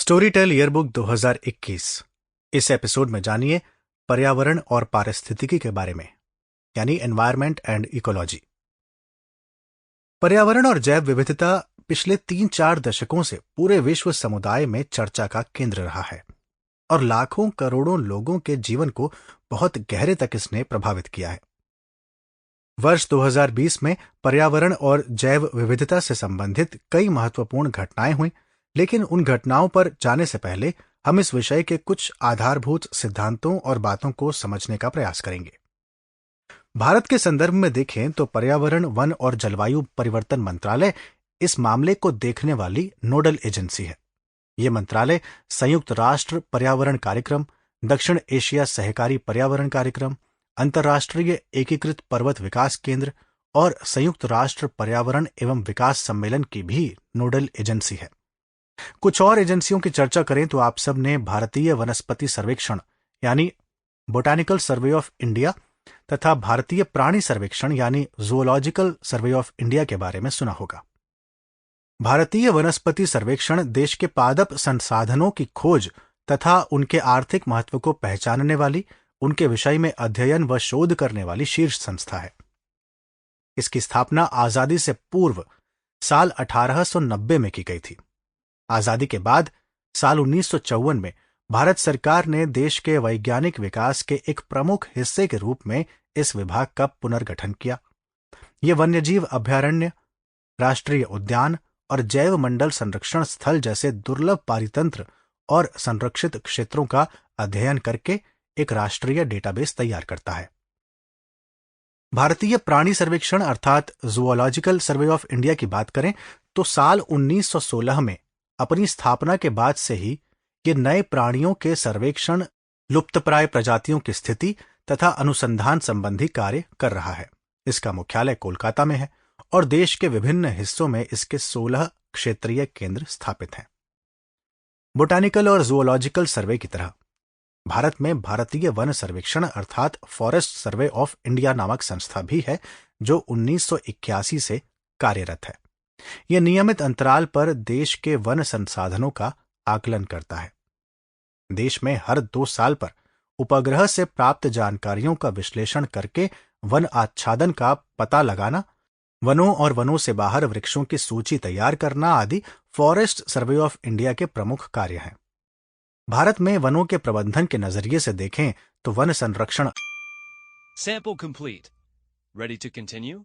Story tell yearbook 2021। इस episode में जानिए पर्यावरण और पारिस्थितिकी के बारे में, यानी एनवायरनमेंट एंड इकोलॉजी। पर्यावरण और जैव विविधता पिछले 3-4 दशकों से पूरे विश्व समुदाय में चर्चा का केंद्र रहा है और लाखों करोड़ों लोगों के जीवन को बहुत गहरे तक इसने प्रभावित किया है। वर्ष 2020 में पर्यावरण और जैव विविधता से संबंधित कई महत्वपूर्ण घटनाएं हुई, लेकिन उन घटनाओं पर जाने से पहले हम इस विषय के कुछ आधारभूत सिद्धांतों और बातों को समझने का प्रयास करेंगे। भारत के संदर्भ में देखें तो पर्यावरण, वन और जलवायु परिवर्तन मंत्रालय इस मामले को देखने वाली नोडल एजेंसी है। यह मंत्रालय संयुक्त राष्ट्र पर्यावरण कार्यक्रम, दक्षिण एशिया सहकारी पर्यावरण कार्यक्रम, अंतर्राष्ट्रीय एकीकृत पर्वत विकास केंद्र और संयुक्त राष्ट्र पर्यावरण एवं विकास सम्मेलन की भी नोडल एजेंसी है। कुछ और एजेंसियों की चर्चा करें तो आप सब ने भारतीय वनस्पति सर्वेक्षण यानी बोटानिकल सर्वे ऑफ इंडिया तथा भारतीय प्राणी सर्वेक्षण यानी जूलॉजिकल सर्वे ऑफ इंडिया के बारे में सुना होगा। भारतीय वनस्पति सर्वेक्षण देश के पादप संसाधनों की खोज तथा उनके आर्थिक महत्व को पहचानने वाली, उनके विषय में अध्ययन व शोध करने वाली शीर्ष संस्था है। इसकी स्थापना आजादी से पूर्व साल 1890 में की गई थी। आजादी के बाद साल 1954 में भारत सरकार ने देश के वैज्ञानिक विकास के एक प्रमुख हिस्से के रूप में इस विभाग का पुनर्गठन किया। यह वन्यजीव अभयारण्य, राष्ट्रीय उद्यान और जैव मंडल संरक्षण स्थल जैसे दुर्लभ पारितंत्र और संरक्षित क्षेत्रों का अध्ययन करके एक राष्ट्रीय डेटाबेस तैयार करता है। भारतीय प्राणी सर्वेक्षण अर्थात जूलॉजिकल सर्वे ऑफ इंडिया की बात करें तो साल 1916 में अपनी स्थापना के बाद से ही ये नए प्राणियों के सर्वेक्षण, लुप्तप्राय प्रजातियों की स्थिति तथा अनुसंधान संबंधी कार्य कर रहा है। इसका मुख्यालय कोलकाता में है और देश के विभिन्न हिस्सों में इसके 16 क्षेत्रीय केंद्र स्थापित हैं। बोटानिकल और जूलॉजिकल सर्वे की तरह भारत में भारतीय वन सर्वेक्षण अर्थात फॉरेस्ट सर्वे ऑफ इंडिया नामक संस्था भी है, जो 1981 से कार्यरत है। यह नियमित अंतराल पर देश के वन संसाधनों का आकलन करता है। देश में हर 2 साल पर उपग्रह से प्राप्त जानकारियों का विश्लेषण करके वन आच्छादन का पता लगाना, वनों और वनों से बाहर वृक्षों की सूची तैयार करना आदि फॉरेस्ट सर्वे ऑफ इंडिया के प्रमुख कार्य हैं। भारत में वनों के प्रबंधन के नजरिए से देखें तो वन संरक्षण Sample complete. Ready to continue?